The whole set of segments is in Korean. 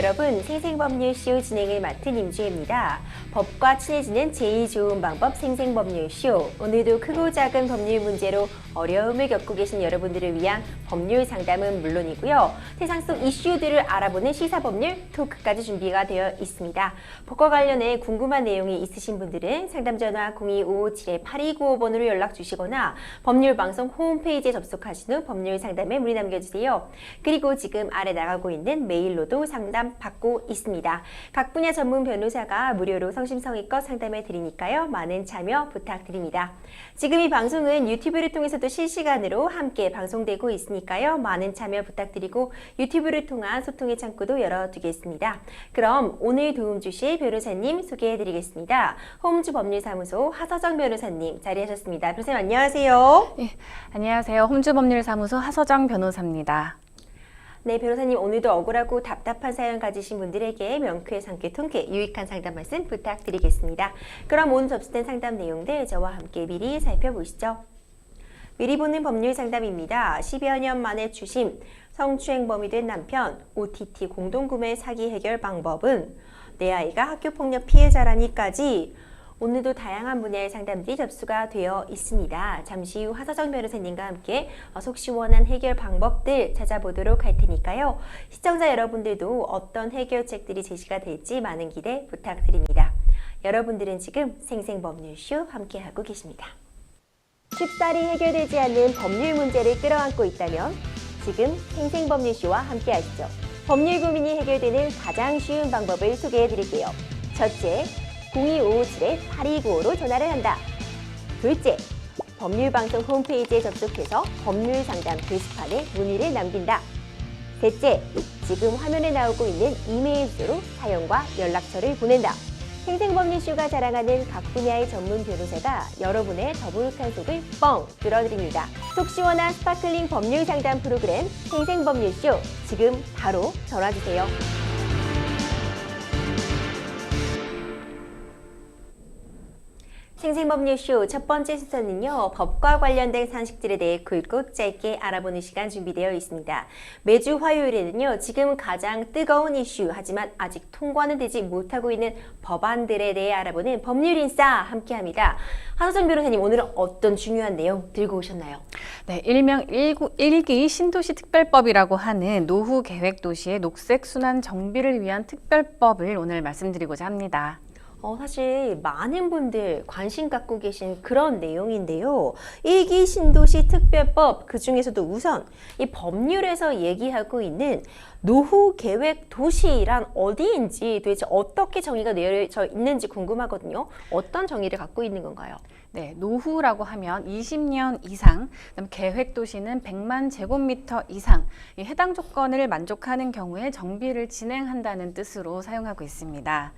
여러분, 생생법률쇼 진행을 맡은 임주혜입니다. 법과 친해지는 제일 좋은 방법 생생법률쇼. 오늘도 크고 작은 법률 문제로 어려움을 겪고 계신 여러분들을 위한 법률 상담은 물론이고요. 세상 속 이슈들을 알아보는 시사법률 토크까지 준비가 되어 있습니다. 법과 관련해 궁금한 내용이 있으신 분들은 상담전화 02557-8295번으로 연락 주시거나 법률방송 홈페이지에 접속하신 후 법률 상담에 문의 남겨주세요. 그리고 지금 아래 나가고 있는 메일로도 상담 받고 있습니다. 각 분야 전문 변호사가 무료로 성심성의껏 상담해 드리니까요. 많은 참여 부탁드립니다. 지금 이 방송은 유튜브를 통해서도 실시간으로 함께 방송되고 있으니까요. 많은 참여 부탁드리고 유튜브를 통한 소통의 창구도 열어두겠습니다. 그럼 오늘 도움 주실 변호사님 소개해 드리겠습니다. 홈즈 법률사무소 하서정 변호사님 자리하셨습니다. 변호사님 안녕하세요. 네, 안녕하세요. 홈즈 법률사무소 하서정 변호사입니다. 네, 변호사님 오늘도 억울하고 답답한 사연 가지신 분들에게 명쾌, 상쾌, 통쾌, 유익한 상담 말씀 부탁드리겠습니다. 그럼 오늘 접수된 상담 내용들 저와 함께 미리 살펴보시죠. 미리 보는 법률 상담입니다. 10여 년 만에 추심, 성추행범이 된 남편, OTT 공동구매 사기 해결 방법은, 내 아이가 학교폭력 피해자라니까지 오늘도 다양한 분야의 상담들이 접수가 되어 있습니다. 잠시 후 하서정 변호사님과 함께 속 시원한 해결 방법들 찾아보도록 할 테니까요. 시청자 여러분들도 어떤 해결책들이 제시가 될지 많은 기대 부탁드립니다. 여러분들은 지금 생생법률쇼 함께하고 계십니다. 쉽사리 해결되지 않는 법률 문제를 끌어안고 있다면 지금 생생법률쇼와 함께하시죠. 법률 고민이 해결되는 가장 쉬운 방법을 소개해드릴게요. 첫째, 02557-8295로 전화를 한다. 둘째, 법률방송 홈페이지에 접속해서 법률상담 게시판에 문의를 남긴다. 셋째, 지금 화면에 나오고 있는 이메일 주소로 사연과 연락처를 보낸다. 생생법률쇼가 자랑하는 각 분야의 전문 변호사가 여러분의 더부룩한 속을 뻥 뚫어드립니다. 속 시원한 스파클링 법률 상담 프로그램 생생법률쇼, 지금 바로 전화주세요. 생생법률쇼 첫 번째 순서는요. 법과 관련된 상식들에 대해 굵고 짧게 알아보는 시간 준비되어 있습니다. 매주 화요일에는요. 지금 가장 뜨거운 이슈 하지만 아직 통과는 되지 못하고 있는 법안들에 대해 알아보는 법률인싸 함께합니다. 하서정 변호사님 오늘은 어떤 중요한 내용 들고 오셨나요? 네, 일명 1기 신도시 특별법이라고 하는 노후 계획 도시의 녹색 순환 정비를 위한 특별법을 오늘 말씀드리고자 합니다. 사실 많은 분들 관심 갖고 계신 그런 내용인데요. 1기 신도시 특별법, 그 중에서도 우선 이 법률에서 얘기하고 있는 노후 계획 도시란 어디인지 도대체 어떻게 정의가 내려져 있는지 궁금하거든요. 어떤 정의를 갖고 있는 건가요? 네, 노후라고 하면 20년 이상, 그다음 계획 도시는 100만 제곱미터 이상, 이 해당 조건을 만족하는 경우에 정비를 진행한다는 뜻으로 사용하고 있습니다.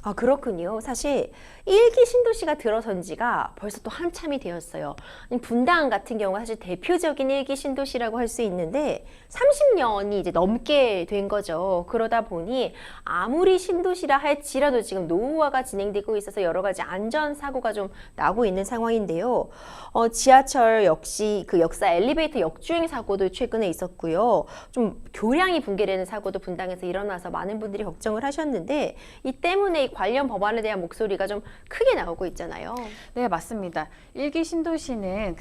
아, 그렇군요. 사실 1기 신도시가 들어선 지가 벌써 또 한참이 되었어요. 분당 같은 경우가 사실 대표적인 1기 신도시라고 할 수 있는데 30년이 이제 넘게 된 거죠. 그러다 보니 아무리 신도시라 할지라도 지금 노후화가 진행되고 있어서 여러 가지 안전사고가 좀 나고 있는 상황인데요. 지하철 역시 그 역사 엘리베이터 역주행 사고도 최근에 있었고요. 좀 교량이 붕괴되는 사고도 분당에서 일어나서 많은 분들이 걱정을 하셨는데 이 때문에 이 관련 법안에 대한 목소리가 좀 크게 나오고 있잖아요. 네, 맞습니다. 1기 신도시는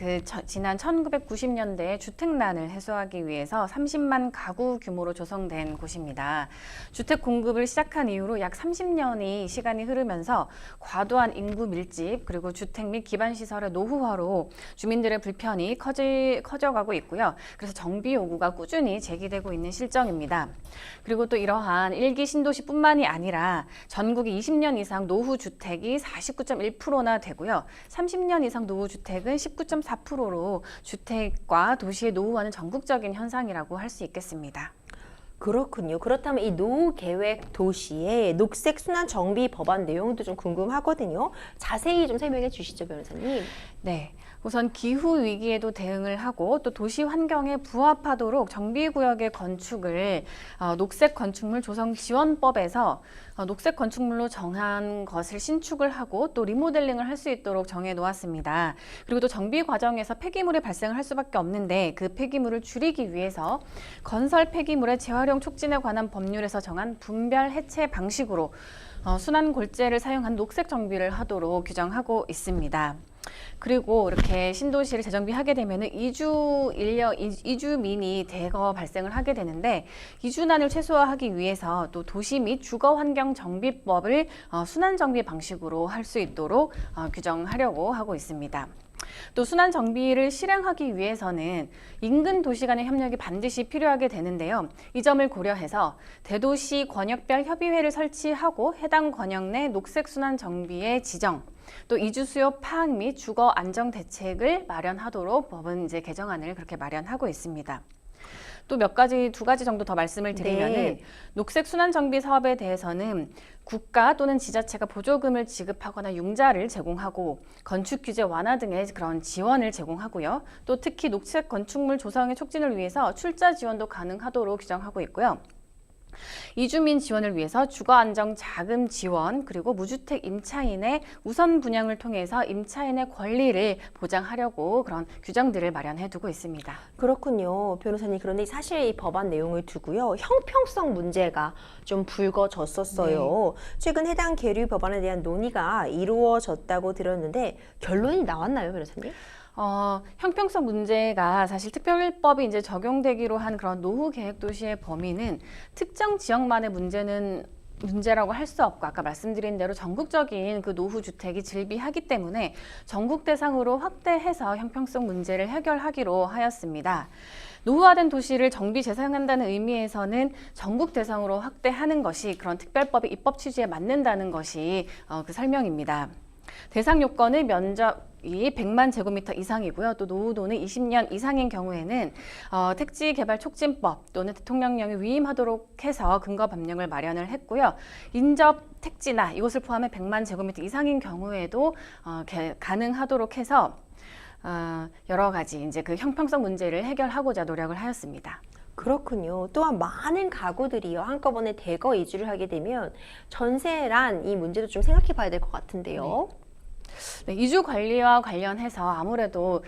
지난 1990년대 주택난을 해소하기 위해서 30만 가구 규모로 조성된 곳입니다. 주택 공급을 시작한 이후로 약 30년이 시간이 흐르면서 과도한 인구 밀집 그리고 주택 및 기반시설의 노후화로 주민들의 불편이 커져가고 있고요. 그래서 정비 요구가 꾸준히 제기되고 있는 실정입니다. 그리고 또 이러한 1기 신도시뿐만이 아니라 전국이 20년 이상 노후 주택이 49.1%나 되고요. 30년 이상 노후 주택은 19.4%로 주택과 도시의 노후화는 전국적인 현상이라고 할 수 있겠습니다. 그렇군요. 그렇다면 이 노후 계획 도시의 녹색 순환 정비 법안 내용도 좀 궁금하거든요. 자세히 좀 설명해 주시죠, 변호사님. 네. 우선 기후 위기에도 대응을 하고 또 도시 환경에 부합하도록 정비구역의 건축을 녹색 건축물 조성 지원법에서 녹색 건축물로 정한 것을 신축을 하고 또 리모델링을 할 수 있도록 정해 놓았습니다. 그리고 또 정비 과정에서 폐기물이 발생을 할 수밖에 없는데 그 폐기물을 줄이기 위해서 건설 폐기물의 재활용 재활용 촉진에 관한 법률에서 정한 분별 해체 방식으로 순환 골재를 사용한 녹색 정비를 하도록 규정하고 있습니다. 그리고 이렇게 신도시를 재정비하게 되면은 이주민이 대거 발생을 하게 되는데 이주난을 최소화하기 위해서 또 도시 및 주거환경정비법을 순환정비 방식으로 할 수 있도록 규정하려고 하고 있습니다. 또 순환 정비를 실행하기 위해서는 인근 도시 간의 협력이 반드시 필요하게 되는데요. 이 점을 고려해서 대도시 권역별 협의회를 설치하고 해당 권역 내 녹색 순환 정비의 지정, 또 이주 수요 파악 및 주거 안정 대책을 마련하도록 법은 이제 개정안을 그렇게 마련하고 있습니다. 또 두 가지 정도 더 말씀을 드리면은 네. 녹색 순환 정비 사업에 대해서는 국가 또는 지자체가 보조금을 지급하거나 융자를 제공하고 건축 규제 완화 등의 그런 지원을 제공하고요. 또 특히 녹색 건축물 조성의 촉진을 위해서 출자 지원도 가능하도록 규정하고 있고요. 이주민 지원을 위해서 주거안정 자금 지원, 그리고 무주택 임차인의 우선 분양을 통해서 임차인의 권리를 보장하려고 그런 규정들을 마련해 두고 있습니다. 그렇군요. 변호사님, 그런데 사실 이 법안 내용을 두고요. 형평성 문제가 좀 불거졌었어요. 최근 해당 계류 법안에 대한 논의가 이루어졌다고 들었는데 결론이 나왔나요, 변호사님? 형평성 문제가 사실 특별법이 이제 적용되기로 한 그런 노후 계획 도시의 범위는 특정 지역만의 문제라고 할 수 없고 아까 말씀드린 대로 전국적인 그 노후 주택이 즐비하기 때문에 전국 대상으로 확대해서 형평성 문제를 해결하기로 하였습니다. 노후화된 도시를 정비 재사용한다는 의미에서는 전국 대상으로 확대하는 것이 그런 특별법의 입법 취지에 맞는다는 것이 그 설명입니다. 대상 요건은 면적이 100만 제곱미터 이상이고요. 또 노후도는 20년 이상인 경우에는 택지개발촉진법 또는 대통령령이 위임하도록 해서 근거 법령을 마련을 했고요. 인접 택지나 이곳을 포함해 100만 제곱미터 이상인 경우에도 가능하도록 해서 여러 가지 이제 그 형평성 문제를 해결하고자 노력을 하였습니다. 그렇군요. 또한 많은 가구들이요, 한꺼번에 대거 이주를 하게 되면 전세란 이 문제도 좀 생각해 봐야 될 것 같은데요. 네, 이주 관리와 관련해서 아무래도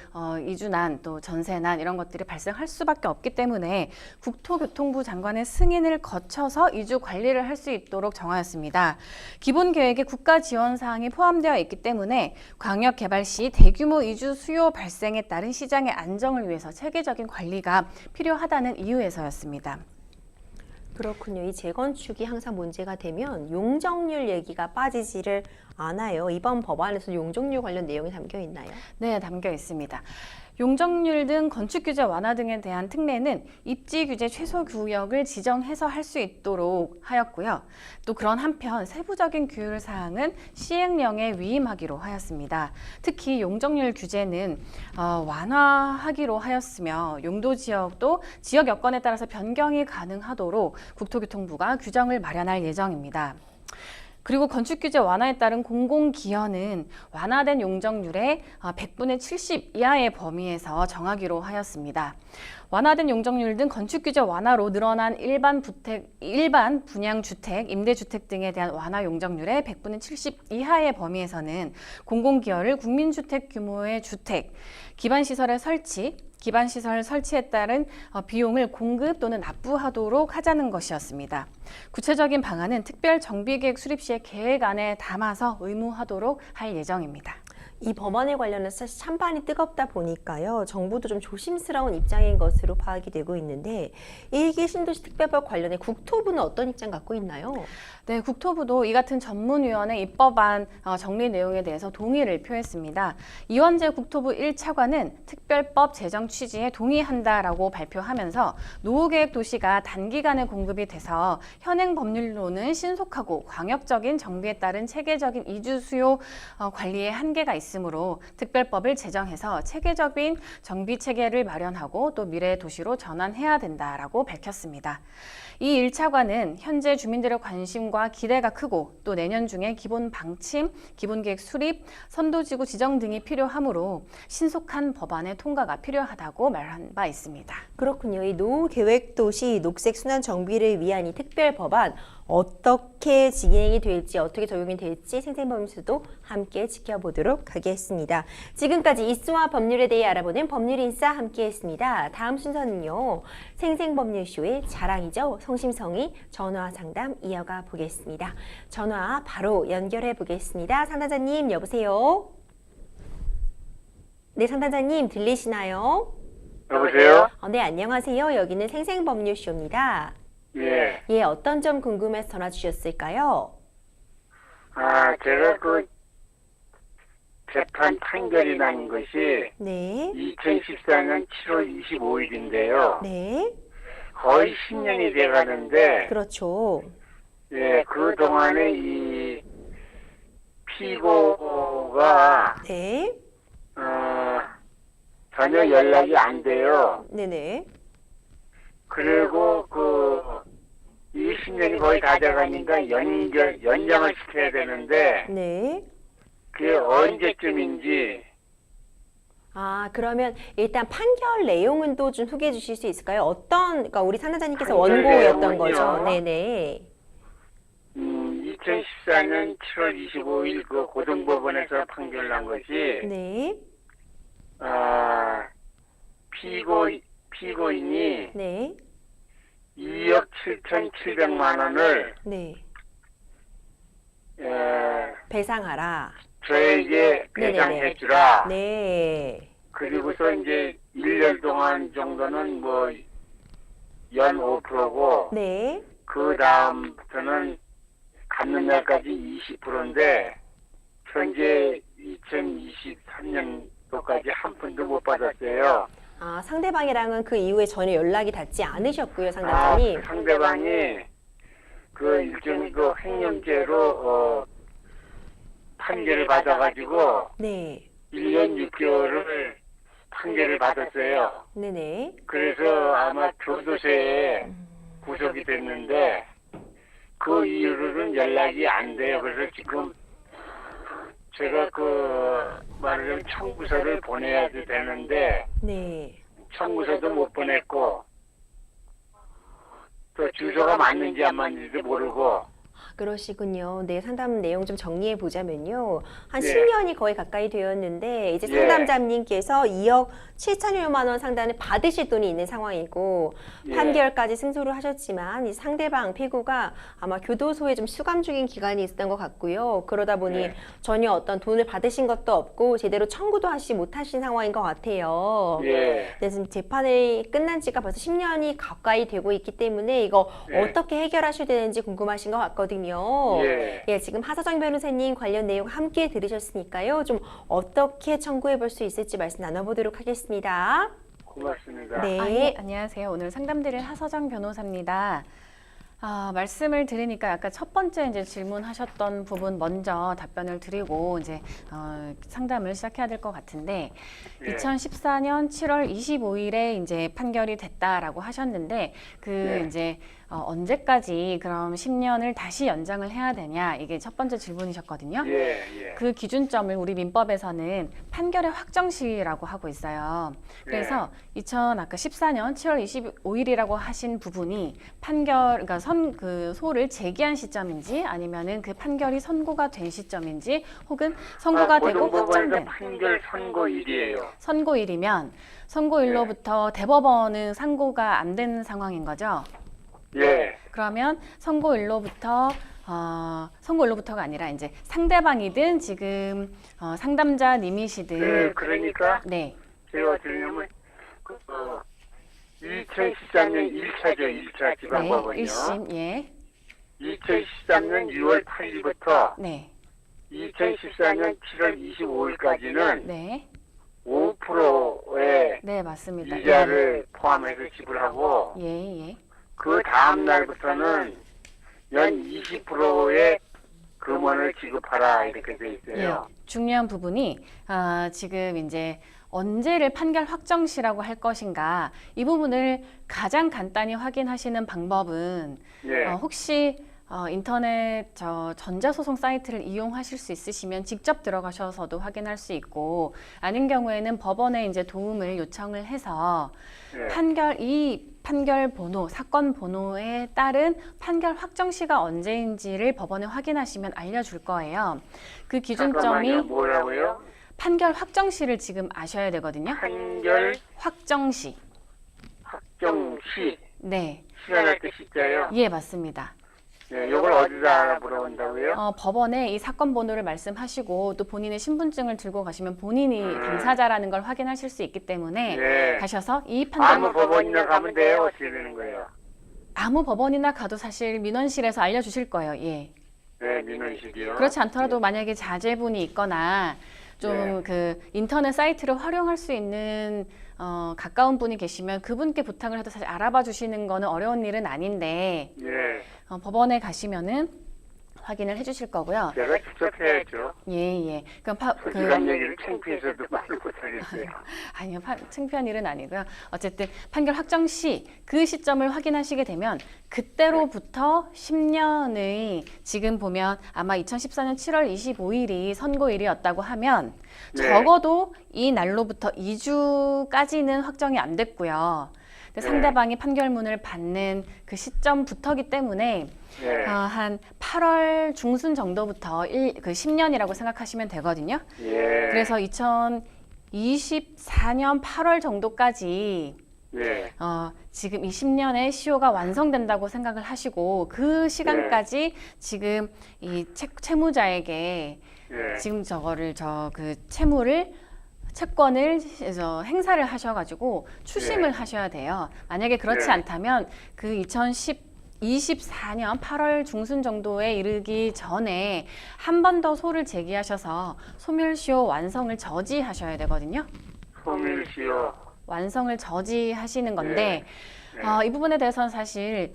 이주난 또 전세난 이런 것들이 발생할 수밖에 없기 때문에 국토교통부 장관의 승인을 거쳐서 이주 관리를 할 수 있도록 정하였습니다. 기본 계획에 국가 지원 사항이 포함되어 있기 때문에 광역 개발 시 대규모 이주 수요 발생에 따른 시장의 안정을 위해서 체계적인 관리가 필요하다는 이유에서였습니다. 그렇군요. 이 재건축이 항상 문제가 되면 용적률 얘기가 빠지지를 않아요. 이번 법안에서 용적률 관련 내용이 담겨 있나요? 네, 담겨 있습니다. 용적률 등 건축 규제 완화 등에 대한 특례는 입지 규제 최소 구역을 지정해서 할 수 있도록 하였고요. 또 그런 한편 세부적인 규율 사항은 시행령에 위임하기로 하였습니다. 특히 용적률 규제는 완화하기로 하였으며 용도 지역도 지역 여건에 따라서 변경이 가능하도록 국토교통부가 규정을 마련할 예정입니다. 그리고 건축규제 완화에 따른 공공기여는 완화된 용적률의 100분의 70 이하의 범위에서 정하기로 하였습니다. 완화된 용적률 등 건축규제 완화로 늘어난 일반 분양주택, 임대주택 등에 대한 완화 용적률의 100분의 70 이하의 범위에서는 공공기여를 국민주택 규모의 주택, 기반시설 설치에 따른 비용을 공급 또는 납부하도록 하자는 것이었습니다. 구체적인 방안은 특별 정비계획 수립 시에 계획안에 담아서 의무하도록 할 예정입니다. 이 법안에 관련해서 사실 찬반이 뜨겁다 보니까요. 정부도 좀 조심스러운 입장인 것으로 파악이 되고 있는데 1기 신도시 특별법 관련해 국토부는 어떤 입장 갖고 있나요? 네, 국토부도 이 같은 전문위원회 입법안 정리 내용에 대해서 동의를 표했습니다. 이원재 국토부 1차관은 특별법 제정 취지에 동의한다라고 발표하면서 노후계획 도시가 단기간에 공급이 돼서 현행 법률로는 신속하고 광역적인 정비에 따른 체계적인 이주 수요 관리에 한계가 있으므로 특별법을 제정해서 체계적인 정비 체계를 마련하고 또 미래 도시로 전환해야 된다라고 밝혔습니다. 이 1차관은 현재 주민들의 관심과 기대가 크고 또 내년 중에 기본 방침, 기본계획 수립, 선도지구 지정 등이 필요하므로 신속한 법안의 통과가 필요하다고 말한 바 있습니다. 그렇군요. 이 노후 계획 도시 녹색 순환 정비를 위한 이 특별 법안 어떻게 진행이 될지 어떻게 적용이 될지 생생법률수도 함께 지켜보도록 하겠습니다. 지금까지 이슈와 법률에 대해 알아보는 법률인싸 함께했습니다. 다음 순서는요. 생생법률쇼의 자랑이죠. 성심성의 전화 상담 이어가 보겠습니다. 전화 바로 연결해 보겠습니다. 상담자님 여보세요. 네, 상담자님 들리시나요? 여보세요? 네, 안녕하세요. 여기는 생생법률쇼입니다. 예. 예, 어떤 점 궁금해서 전화 주셨을까요? 제가 그 재판 판결이 난 것이 네, 2014년 7월 25일인데요. 네, 거의 10년이 돼 가는데, 그렇죠. 예, 그 동안에 이 피고가, 네, 전혀 연락이 안 돼요. 네네. 그리고 그 20년이 거의 다 돼가니까 연장을 시켜야 되는데, 네. 그게 언제쯤인지, 그러면 일단 판결 내용은 또 좀 소개해 주실 수 있을까요? 그러니까 우리 상담자님께서 판결 원고였던 내용은요? 거죠? 네네. 2014년 7월 25일 그 고등법원에서 판결 난 것이, 네, 피고인이 네, 2억 7,700만 원을 네. 에, 배상하라. 저에게 네네네. 배상해 주라. 네, 그리고서 이제 1년 동안 정도는 뭐 연 5%고 네. 그 다음부터는 갚는 날까지 20%인데 현재 2023년도까지 한 푼도 못 받았어요. 상대방이랑은 그 이후에 전혀 연락이 닿지 않으셨고요, 상담자님. 상대방이 그 일종의 그 횡령죄로 판결을 받아가지고 네, 1년 6개월을 판결을 받았어요. 네네. 그래서 아마 교도소에 구속이 됐는데 그 이후로는 연락이 안 돼요. 그래서 지금 제가 그 말하자면 청구서를 보내야 되는데 네. 청구서도 못 보냈고 또 주소가 맞는지 안 맞는지도 모르고. 그러시군요. 네, 상담 내용 좀 정리해 보자면요. 한 예. 10년이 거의 가까이 되었는데 이제 예. 상담자님께서 2억 7천여만 원 상당을 받으실 돈이 있는 상황이고 예. 판결까지 승소를 하셨지만 이 상대방 피고가 아마 교도소에 좀 수감 중인 기간이 있었던 것 같고요. 그러다 보니 예. 전혀 어떤 돈을 받으신 것도 없고 제대로 청구도 하시 못하신 상황인 것 같아요. 예. 네, 지금 재판이 끝난 지가 벌써 10년이 가까이 되고 있기 때문에 이거 네. 어떻게 해결하셔야 되는지 궁금하신 것 같거든요. 예. 예, 지금 하서정 변호사님 관련 내용 함께 들으셨으니까요. 좀 어떻게 청구해 볼 수 있을지 말씀 나눠보도록 하겠습니다. 고맙습니다. 네. 안녕하세요. 오늘 상담드릴 하서정 변호사입니다. 말씀을 드리니까 아까 첫 번째 이제 질문하셨던 부분 먼저 답변을 드리고 이제 상담을 시작해야 될 것 같은데 예. 2014년 7월 25일에 이제 판결이 됐다라고 하셨는데 네. 이제 언제까지 그럼 10년을 다시 연장을 해야 되냐 이게 첫 번째 질문이셨거든요. 예. 예. 그 기준점을 우리 민법에서는 판결의 확정시라고 하고 있어요. 그래서 아까 14년 7월 25일이라고 하신 부분이 판결, 그러니까 그 소를 제기한 시점인지 아니면은 그 판결이 선고가 된 시점인지 혹은 선고가 되고 고등법원에서 확정된 판결 선고일이에요. 선고일이면 선고일로부터 대법원은 상고가 안 된 상황인 거죠. 예. 그러면 선고일로부터가 아니라 이제 상대방이든 지금 상담자님이시든 그러니까 네, 제가 들으면 2013년 1차죠. 1차 지방법원이요. 1심, 예, 2013년 6월 8일부터 네, 2014년 7월 25일까지는 네, 5%의 네, 맞습니다. 이자를 포함해서 지불하고 예, 예. 그 다음 날부터는 연 20%의 금원을 지급하라 이렇게 돼 있어요. 예, 중요한 부분이 지금 이제 언제를 판결 확정시라고 할 것인가 이 부분을 가장 간단히 확인하시는 방법은 예. 혹시 인터넷 전자소송 사이트를 이용하실 수 있으시면 직접 들어가셔서도 확인할 수 있고 아닌 경우에는 법원에 이제 도움을 요청을 해서 예. 이 판결 번호, 사건 번호에 따른 판결 확정시가 언제인지를 법원에 확인하시면 알려줄 거예요. 그 기준점이 잠깐만요. 뭐라고요? 판결 확정시를 지금 아셔야 되거든요. 판결 확정시. 확정시. 네. 시간할 때 시자요. 예, 맞습니다. 네, 이걸 어디다 알아보러온다고요? 법원에 이 사건 번호를 말씀하시고 또 본인의 신분증을 들고 가시면 본인이 당사자라는 걸 확인하실 수 있기 때문에 네. 가셔서 이 판결 아무 법원이나 가면 돼요? 어떻게 되는 거예요? 아무 법원이나 가도 사실 민원실에서 알려주실 거예요. 예. 네, 민원실이요. 그렇지 않더라도 만약에 자제분이 있거나 좀 네. 그 인터넷 사이트를 활용할 수 있는 가까운 분이 계시면 그분께 부탁을 해도 사실 알아봐 주시는 거는 어려운 일은 아닌데 예, 법원에 가시면은 확인을 해주실 거고요. 제가 직접 해야죠. 예. 그럼 이런 얘기를 창피해서도 말을 못하겠어요. 아니요, 창피한 일은 아니고요. 어쨌든 판결 확정 시 그 시점을 확인하시게 되면 그때로부터 10년의 지금 보면 아마 2014년 7월 25일이 선고일이었다고 하면 네. 적어도 이 날로부터 2주까지는 확정이 안 됐고요. 근데 네. 상대방이 판결문을 받는 그 시점부터기 때문에 예, 한 8월 중순 정도부터 그 10년이라고 생각하시면 되거든요. 예, 그래서 2024년 8월 정도까지 예, 지금 이 10년의 시효가 완성된다고 생각을 하시고 그 시간까지 지금 이 채무자에게 예, 지금 그 채권을 행사를 하셔가지고 추심을 예. 하셔야 돼요. 만약에 그렇지 예. 않다면 그 2024년 8월 중순 정도에 이르기 전에 한 번 더 소를 제기하셔서 소멸시효 완성을 저지하셔야 되거든요. 소멸시효. 완성을 저지하시는 건데 네. 이 부분에 대해서는 사실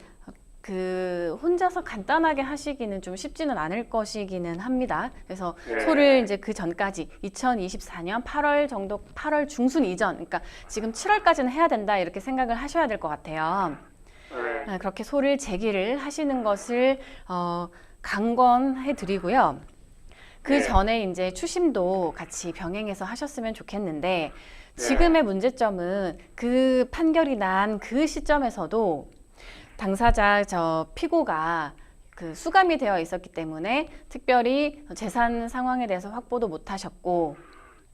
그 혼자서 간단하게 하시기는 좀 쉽지는 않을 것이기는 합니다. 그래서 네. 소를 이제 그 전까지 2024년 8월 정도, 8월 중순 이전, 그러니까 지금 7월까지는 해야 된다 이렇게 생각을 하셔야 될 것 같아요. 네. 그렇게 소를 제기를 하시는 것을 강권해 드리고요. 그 네. 전에 이제 추심도 같이 병행해서 하셨으면 좋겠는데 지금의 문제점은 그 판결이 난 그 시점에서도 당사자 피고가 그 수감이 되어 있었기 때문에 특별히 재산 상황에 대해서 확보도 못 하셨고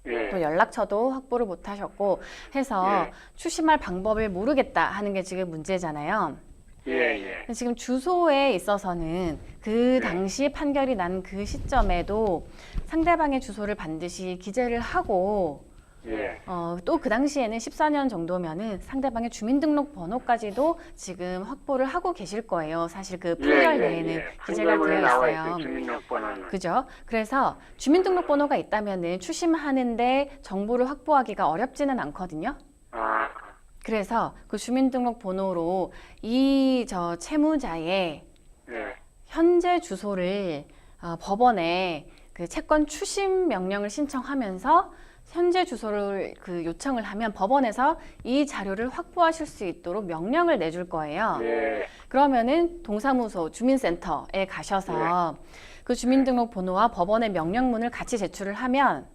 예, 또 연락처도 확보를 못 하셨고 해서 예. 추심할 방법을 모르겠다 하는 게 지금 문제잖아요. 예. 지금 주소에 있어서는 그 당시 판결이 난 그 시점에도 상대방의 주소를 반드시 기재를 하고 예. 또 그 당시에는 14년 정도면은 상대방의 주민등록 번호까지도 지금 확보를 하고 계실 거예요. 사실 그 판결 내에는 기재가 되어 있어요. 주민등록번호는. 그죠? 그래서 주민등록번호가 있다면은 추심하는데 정보를 확보하기가 어렵지는 않거든요. 아, 그래서 그 주민등록번호로 이 채무자의 예. 현재 주소를 법원에 그 채권 추심 명령을 신청하면서 현재 주소를 그 요청을 하면 법원에서 이 자료를 확보하실 수 있도록 명령을 내줄 거예요. 예. 그러면은 동사무소 주민센터에 가셔서 그 주민등록 번호와 법원의 명령문을 같이 제출을 하면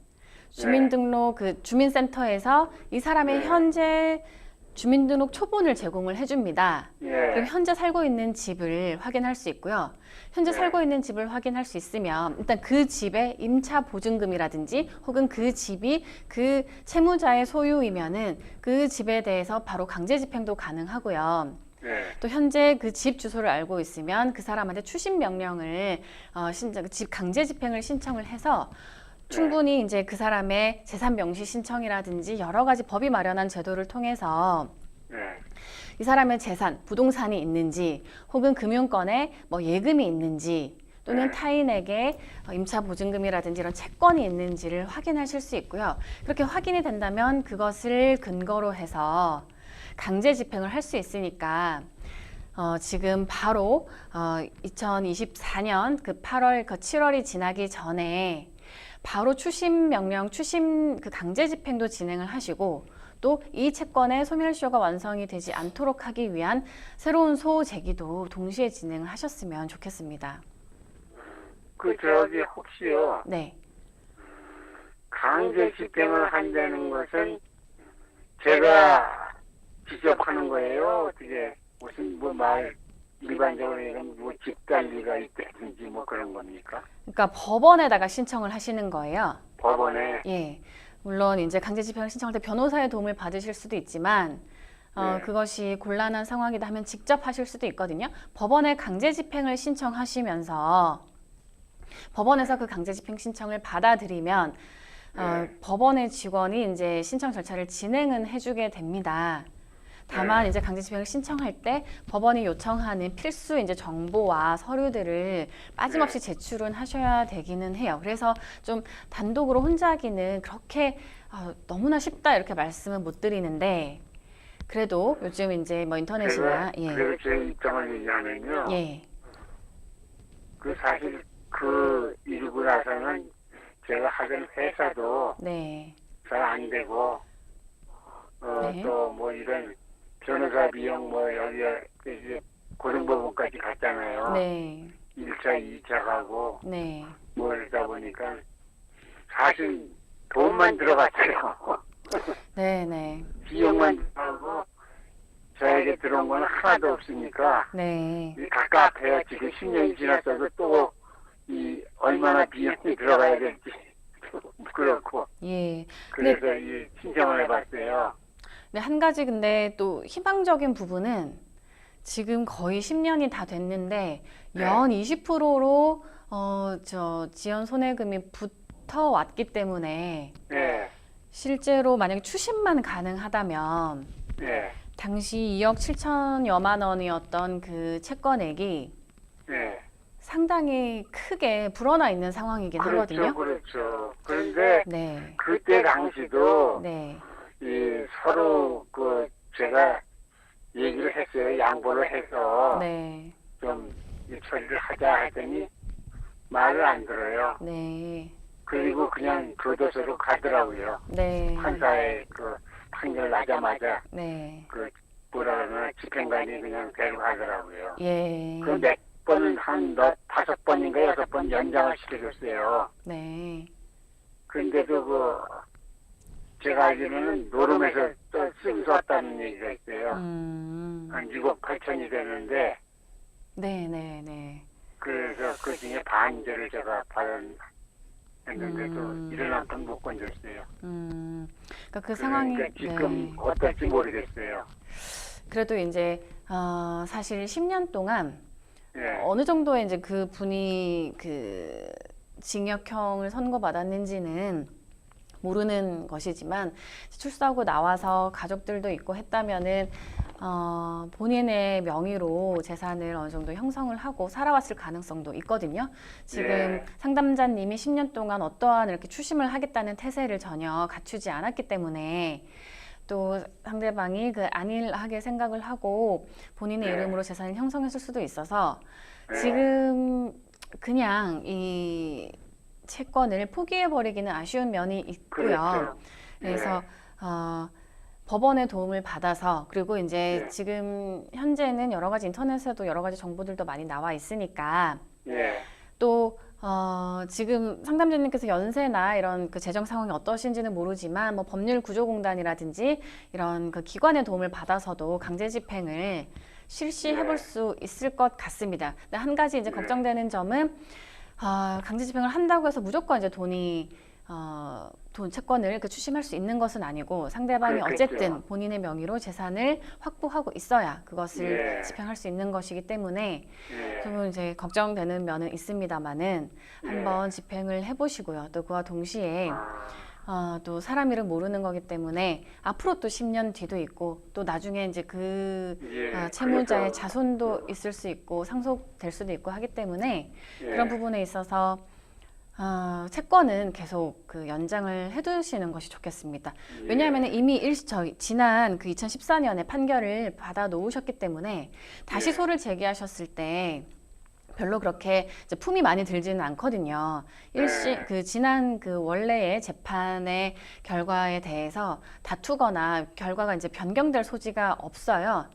주민등록 그 주민센터에서 이 사람의 현재 주민등록 초본을 제공을 해줍니다. 예. 그럼 현재 살고 있는 집을 확인할 수 있고요. 현재 살고 있는 집을 확인할 수 있으면 일단 그 집의 임차 보증금이라든지 혹은 그 집이 그 채무자의 소유이면은 그 집에 대해서 바로 강제 집행도 가능하고요. 예. 또 현재 그 집 주소를 알고 있으면 그 사람한테 추심 명령을 집 강제 집행을 신청을 해서 충분히 이제 그 사람의 재산 명시 신청이라든지 여러 가지 법이 마련한 제도를 통해서 예. 이 사람의 재산, 부동산이 있는지 혹은 금융권에 뭐 예금이 있는지 또는 타인에게 임차 보증금이라든지 이런 채권이 있는지를 확인하실 수 있고요. 그렇게 확인이 된다면 그것을 근거로 해서 강제 집행을 할 수 있으니까 지금 바로 2024년 그 8월, 그 7월이 지나기 전에 바로 추심 명령, 추심 그 강제 집행도 진행을 하시고 또 이 채권의 소멸시효가 완성이 되지 않도록 하기 위한 새로운 소 제기도 동시에 진행을 하셨으면 좋겠습니다. 혹시요. 네. 강제 집행을 한다는 것은 제가 직접 하는 거예요? 어떻게 무슨 뭐 말 일반적으로 이런 뭐 집단리가 있다든지 뭐 그런 겁니까? 그러니까 법원에다가 신청을 하시는 거예요. 법원에. 예. 물론 이제 강제 집행을 신청할 때 변호사의 도움을 받으실 수도 있지만 네. 그것이 곤란한 상황이다 하면 직접 하실 수도 있거든요. 법원에 강제 집행을 신청하시면서 법원에서 그 강제 집행 신청을 받아들이면 법원의 직원이 이제 신청 절차를 진행은 해주게 됩니다. 다만 이제 강제 집행을 신청할 때 법원이 요청하는 필수 이제 정보와 서류들을 빠짐없이 제출은 하셔야 되기는 해요. 그래서 좀 단독으로 혼자 하기는 그렇게 너무나 쉽다 이렇게 말씀은 못 드리는데 그래도 요즘 이제 뭐 인터넷이나 그래서 제 입장을 얘기하면요. 예. 그 사실 그 이루고 나서는 제가 하던 회사도 네. 잘 안 되고 네. 또 뭐 이런 변호사 비용 뭐 여기 이제 고등법원까지 갔잖아요. 네. 1차, 2차 가고 네. 뭐 이러다 보니까 사실 돈만 들어갔어요. 네. 네. 비용만 들어가고 저에게 들어온 건 하나도 없으니까 네. 이 갑갑해요. 지금 10년이 지났어도 또 이 얼마나 비용이 들어가야 될지 그렇고 예. 그래서 이 신청을 해봤어요. 근데 한 가지 근데 또 희망적인 부분은 지금 거의 10년이 다 됐는데 연 20%로 저 지연 손해금이 붙어 왔기 때문에 네, 실제로 만약에 추심만 가능하다면 네, 당시 2억 7천여만 원이었던 그 채권액이 네. 상당히 크게 불어나 있는 상황이긴 하거든요. 그렇죠. 그런데 네. 그때 당시도 네. 이 서로 그 제가 얘기를 했어요. 양보를 해서 네. 좀 이 처리를 하자 했더니 말을 안 들어요. 네. 그리고 그냥 교도소로 가더라고요. 네. 판사의 그 판결 나자마자 네. 그 뭐라 그러나 집행관이 그냥 데려가더라고요. 예. 그 몇 번은 한 5번인가 6번 연장을 시켜줬어요. 네. 그런데도 그 제가 알기로는 노름에서 또 쓰면서 왔다는 얘기가 있어요. 한 6억 8천이 되는데 네, 네, 네. 그래서 그 중에 반절을 제가 받았는데도 일어나면 못 건졌어요. 그러니까 그 상황이 그러니까 지금 네. 어떨지 모르겠어요. 그래도 이제 사실 10년 동안 예. 어느 정도의 이제 그 분이 그 징역형을 선고받았는지는 모르는 것이지만 출소하고 나와서 가족들도 있고 했다면은 본인의 명의로 재산을 어느 정도 형성을 하고 살아왔을 가능성도 있거든요. 지금 네. 상담자님이 10년 동안 어떠한 이렇게 추심을 하겠다는 태세를 전혀 갖추지 않았기 때문에 또 상대방이 그 안일하게 생각을 하고 본인의 네. 이름으로 재산을 형성했을 수도 있어서 네. 지금 그냥 이 채권을 포기해버리기는 아쉬운 면이 있고요. 그렇죠. 그래서 법원의 도움을 받아서 그리고 이제 네. 지금 현재는 여러 가지 인터넷에도 여러 가지 정보들도 많이 나와 있으니까 예. 또 지금 상담자님께서 연세나 이런 그 재정 상황이 어떠신지는 모르지만 뭐 법률구조공단이라든지 이런 그 기관의 도움을 받아서도 강제 집행을 실시해 볼 수 있을 것 같습니다. 근데 한 가지 이제 걱정되는 점은 강제 집행을 한다고 해서 무조건 이제 돈이 돈 채권을 그 추심할 수 있는 것은 아니고 상대방이 그렇겠죠. 어쨌든 본인의 명의로 재산을 확보하고 있어야 그것을 예. 집행할 수 있는 것이기 때문에 예. 좀 이제 걱정되는 면은 있습니다만은 예. 한번 집행을 해보시고요. 또 그와 동시에 아, 또 사람 일은 모르는 거기 때문에 앞으로 또 10년 뒤도 있고 또 나중에 이제 그 예. 채무자의 그래서, 자손도 있을 수 있고 상속될 수도 있고 하기 때문에 예. 그런 부분에 있어서 채권은 계속 그 연장을 해두시는 것이 좋겠습니다. 예. 왜냐하면 이미 지난 그 2014년에 판결을 받아 놓으셨기 때문에 다시 예. 소를 제기하셨을 때 별로 그렇게 이제 품이 많이 들지는 않거든요. 그 지난 그 원래의 재판의 결과에 대해서 다투거나 결과가 이제 변경될 소지가 없어요.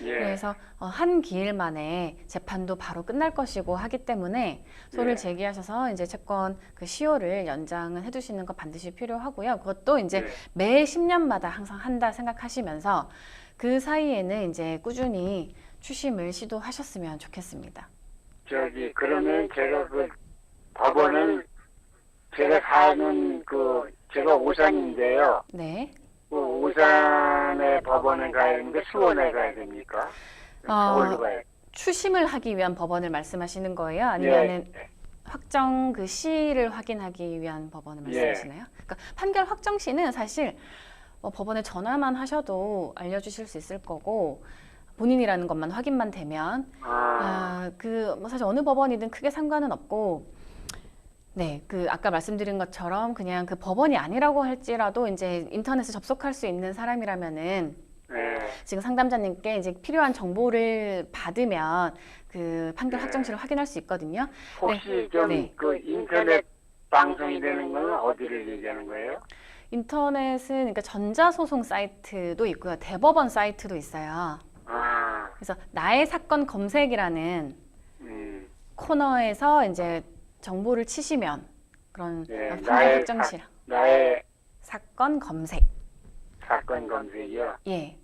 예. 그래서 한 기일 만에 재판도 바로 끝날 것이고 하기 때문에 소를 예. 제기하셔서 이제 채권 그 시효를 연장을 해두시는 거 반드시 필요하고요. 그것도 이제 예. 매 10년마다 항상 한다 생각하시면서 그 사이에는 이제 꾸준히 추심을 시도하셨으면 좋겠습니다. 그러면 제가 그 법원은 제가 사는 제가 오산인데요. 네. 그 오산의 법원에 가야 되는데 수원에 가야 됩니까? 서울로 가야 추심을 하기 위한 법원을 말씀하시는 거예요? 아니면은 예. 확정 그 시를 확인하기 위한 법원을 말씀하시나요? 그러니까 판결 확정 시는 사실 법원에 전화만 하셔도 알려주실 수 있을 거고 본인이라는 것만 확인만 되면 뭐 사실 어느 법원이든 크게 상관은 없고 네, 그 아까 말씀드린 것처럼 그냥 그 법원이 아니라고 할지라도 이제 인터넷에 접속할 수 있는 사람이라면은 예. 지금 상담자님께 이제 필요한 정보를 받으면 그 판결 확정시를 확인할 수 있거든요. 혹시 좀 네. 그 인터넷 방송이 되는 건 어디를 얘기하는 거예요? 인터넷은 그러니까 전자소송 사이트도 있고요. 대법원 사이트도 있어요. 그래서 나의 사건 검색이라는 코너에서 이제 정보를 치시면 그런 예, 판결 확정시 나의 사건 검색 사건 검색이요. 예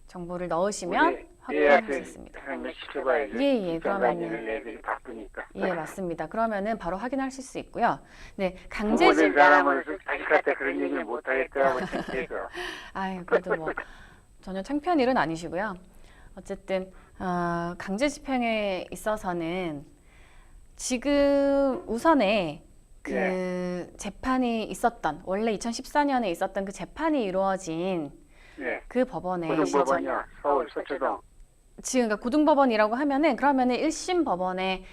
정보를 넣으시면 확인할 수 있습니다. 한번 시켜봐야죠. 예, 그러면은 애들이 바쁘니까. 예 맞습니다. 그러면은 바로 확인하실 수 있고요. 네 모든 강제 사람은 자기한테 그런 얘기를 못 하겠더라고 창피해서. 아유 그래도 뭐 전혀 창피한 일은 아니시고요. 어쨌든 강제 집행에 있어서는 지금 우선에 그 재판이 있었던 원래 2014년에 있었던 그 재판이 이루어진 예. 그 법원에 고등법원이요. 서울 서초동. 지금 그러니까 고등법원이라고 하면은 그러면은 1심 법원에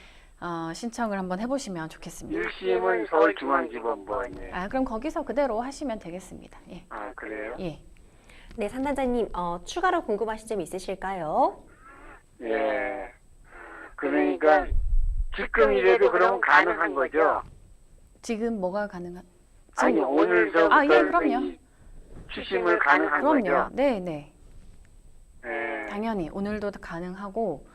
신청을 한번 해보시면 좋겠습니다. 1심은 서울중앙지법원이에요. 그럼 거기서 그대로 하시면 되겠습니다. 예. 그래요? 예. 네, 상담자님 추가로 궁금하신 점 있으실까요? 예. 그러니까 지금이라도 그러면 가능한 거죠? 지금 뭐가 가능한? 아니 오늘서부터 예, 그럼요. 추심을 가능한 그럼요. 거죠? 네. 예. 당연히 오늘도 가능하고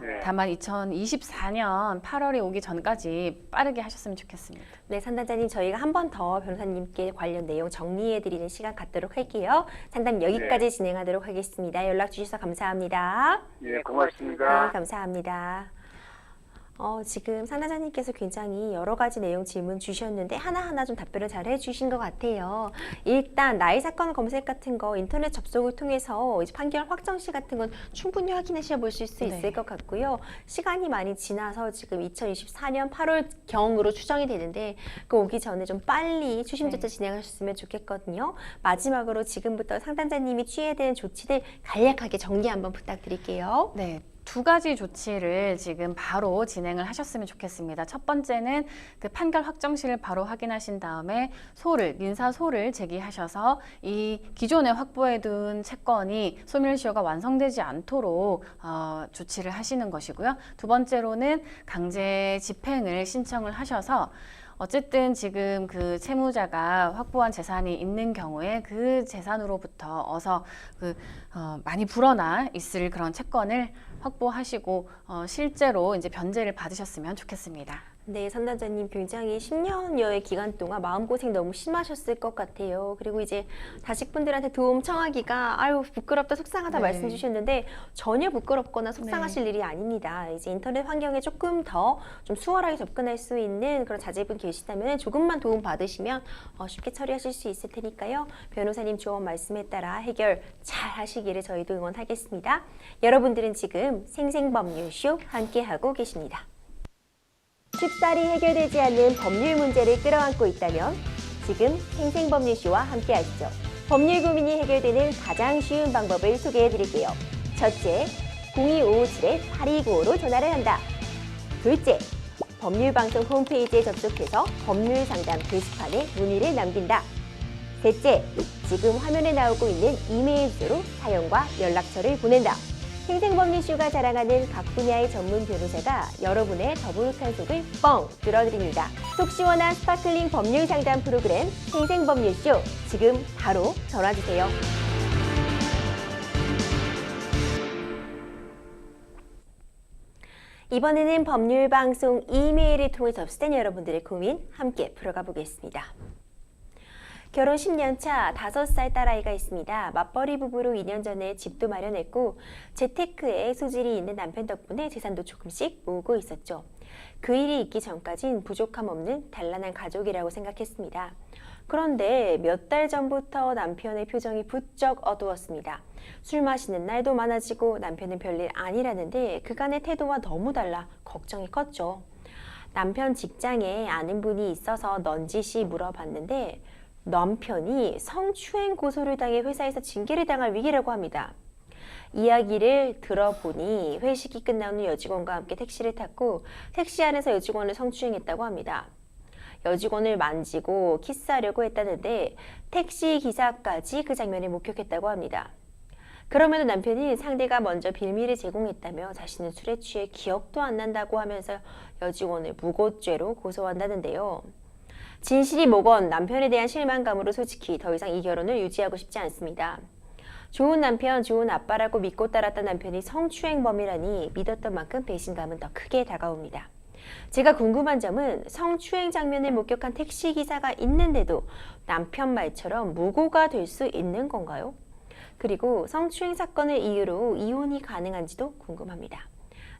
네. 다만 2024년 8월이 오기 전까지 빠르게 하셨으면 좋겠습니다. 네, 상담자님 저희가 한 번 더 변호사님께 관련 내용 정리해드리는 시간 갖도록 할게요. 상담 여기까지 진행하도록 하겠습니다. 연락 주셔서 감사합니다. 예, 고맙습니다. 네, 감사합니다. 지금 상담자님께서 굉장히 여러 가지 내용 질문 주셨는데 하나하나 좀 답변을 잘 해주신 것 같아요. 일단 나의 사건 검색 같은 거 인터넷 접속을 통해서 이제 판결 확정시 같은 건 충분히 확인하셔 보실 수 있을 것 같고요. 시간이 많이 지나서 지금 2024년 8월경으로 추정이 되는데 그 오기 전에 좀 빨리 추심 조차 진행하셨으면 좋겠거든요. 마지막으로 지금부터 상담자님이 취해야 되는 조치들 간략하게 정리 한번 부탁드릴게요. 네. 두 가지 조치를 지금 바로 진행을 하셨으면 좋겠습니다. 첫 번째는 그 판결 확정시를 바로 확인하신 다음에 민사소를 제기하셔서 이 기존에 확보해둔 채권이 소멸시효가 완성되지 않도록 조치를 하시는 것이고요. 두 번째로는 강제 집행을 신청을 하셔서 어쨌든 지금 그 채무자가 확보한 재산이 있는 경우에 그 재산으로부터 많이 불어나 있을 그런 채권을 확보하시고 실제로 이제 변제를 받으셨으면 좋겠습니다. 네, 상담자님 굉장히 10년여의 기간 동안 마음고생 너무 심하셨을 것 같아요. 그리고 이제 자식분들한테 도움 청하기가 아유 부끄럽다 속상하다 말씀 주셨는데 전혀 부끄럽거나 속상하실 일이 아닙니다. 이제 인터넷 환경에 조금 더 좀 수월하게 접근할 수 있는 그런 자제분 계시다면 조금만 도움 받으시면 쉽게 처리하실 수 있을 테니까요. 변호사님 조언 말씀에 따라 해결 잘 하시기를 저희도 응원하겠습니다. 여러분들은 지금 생생법률쇼 함께하고 계십니다. 쉽사리 해결되지 않는 법률 문제를 끌어안고 있다면 지금 생생법률쇼와 함께하시죠. 법률 고민이 해결되는 가장 쉬운 방법을 소개해드릴게요. 첫째, 02-557-8295로 전화를 한다. 둘째, 법률방송 홈페이지에 접속해서 법률상담 게시판에 문의를 남긴다. 셋째, 지금 화면에 나오고 있는 이메일 주소로 사연과 연락처를 보낸다. 생생법률쇼가 자랑하는 각 분야의 전문 변호사가 여러분의 더부룩한 속을 뻥 뚫어드립니다. 속 시원한 스파클링 법률 상담 프로그램 생생법률쇼 지금 바로 전화주세요. 이번에는 법률 방송 이메일을 통해 접수된 여러분들의 고민 함께 풀어가 보겠습니다. 결혼 10년 차 5살 딸아이가 있습니다. 맞벌이 부부로 2년 전에 집도 마련했고 재테크에 소질이 있는 남편 덕분에 재산도 조금씩 모으고 있었죠. 그 일이 있기 전까진 부족함 없는 단란한 가족이라고 생각했습니다. 그런데 몇 달 전부터 남편의 표정이 부쩍 어두웠습니다. 술 마시는 날도 많아지고 남편은 별일 아니라는데 그간의 태도와 너무 달라 걱정이 컸죠. 남편 직장에 아는 분이 있어서 넌지시 물어봤는데 남편이 성추행 고소를 당해 회사에서 징계를 당할 위기라고 합니다. 이야기를 들어보니 회식이 끝난 후 여직원과 함께 택시를 탔고 택시 안에서 여직원을 성추행했다고 합니다. 여직원을 만지고 키스하려고 했다는데 택시 기사까지 그 장면을 목격했다고 합니다. 그럼에도 남편이 상대가 먼저 빌미를 제공했다며 자신은 술에 취해 기억도 안 난다고 하면서 여직원을 무고죄로 고소한다는데요. 진실이 뭐건 남편에 대한 실망감으로 솔직히 더 이상 이 결혼을 유지하고 싶지 않습니다. 좋은 남편, 좋은 아빠라고 믿고 따랐던 남편이 성추행범이라니 믿었던 만큼 배신감은 더 크게 다가옵니다. 제가 궁금한 점은 성추행 장면을 목격한 택시기사가 있는데도 남편 말처럼 무고가 될 수 있는 건가요? 그리고 성추행 사건을 이유로 이혼이 가능한지도 궁금합니다.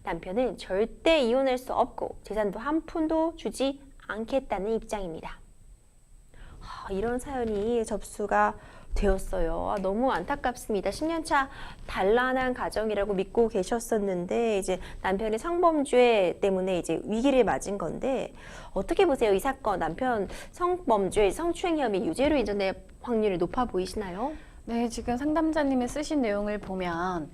남편은 절대 이혼할 수 없고 재산도 한 푼도 주지 않겠다는 입장입니다. 이런 사연이 접수가 되었어요. 너무 안타깝습니다. 10년차 단란한 가정이라고 믿고 계셨었는데 이제 남편의 성범죄 때문에 이제 위기를 맞은 건데 어떻게 보세요? 이 사건 남편 성범죄, 성추행 혐의 유죄로 인정될 확률이 높아 보이시나요? 네, 지금 상담자님이 쓰신 내용을 보면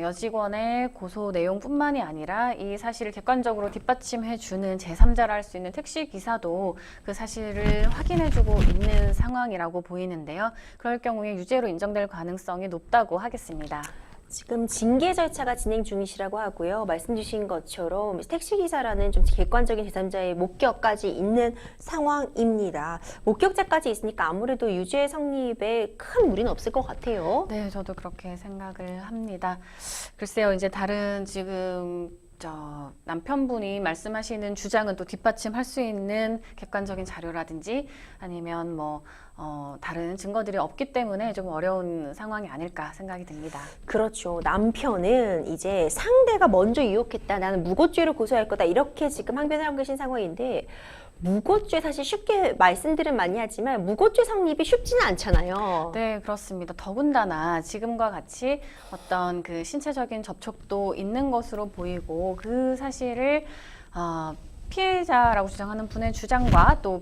여직원의 고소 내용뿐만이 아니라 이 사실을 객관적으로 뒷받침해주는 제3자라 할 수 있는 택시기사도 그 사실을 확인해주고 있는 상황이라고 보이는데요. 그럴 경우에 유죄로 인정될 가능성이 높다고 하겠습니다. 지금 징계 절차가 진행 중이시라고 하고요. 말씀 주신 것처럼 택시기사라는 좀 객관적인 제3자의 목격까지 있는 상황입니다. 목격자까지 있으니까 아무래도 유죄 성립에 큰 무리는 없을 것 같아요. 네, 저도 그렇게 생각을 합니다. 글쎄요, 이제 다른 지금 남편분이 말씀하시는 주장은 또 뒷받침할 수 있는 객관적인 자료라든지 아니면 다른 증거들이 없기 때문에 좀 어려운 상황이 아닐까 생각이 듭니다. 그렇죠. 남편은 이제 상대가 먼저 유혹했다. 나는 무고죄로 고소할 거다. 이렇게 지금 항변을 하고 계신 상황인데 무고죄 사실 쉽게 말씀들은 많이 하지만 무고죄 성립이 쉽지는 않잖아요. 네, 그렇습니다. 더군다나 지금과 같이 어떤 그 신체적인 접촉도 있는 것으로 보이고 그 사실을 피해자라고 주장하는 분의 주장과 또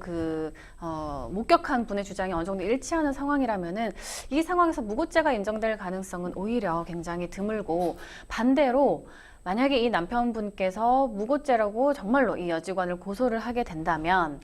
목격한 분의 주장이 어느 정도 일치하는 상황이라면은 이 상황에서 무고죄가 인정될 가능성은 오히려 굉장히 드물고 반대로 만약에 이 남편분께서 무고죄라고 정말로 이 여직원을 고소를 하게 된다면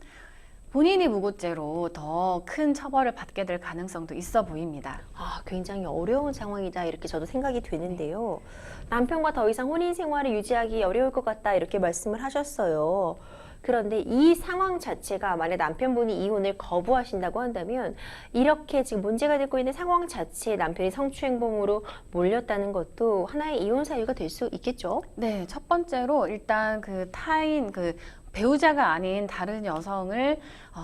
본인이 무고죄로 더 큰 처벌을 받게 될 가능성도 있어 보입니다. 굉장히 어려운 상황이다 이렇게 저도 생각이 되는데요. 남편과 더 이상 혼인 생활을 유지하기 어려울 것 같다 이렇게 말씀을 하셨어요. 그런데 이 상황 자체가 만약 남편분이 이혼을 거부하신다고 한다면 이렇게 지금 문제가 되고 있는 상황 자체에 남편이 성추행범으로 몰렸다는 것도 하나의 이혼 사유가 될 수 있겠죠? 네, 첫 번째로 일단 타인 배우자가 아닌 다른 여성을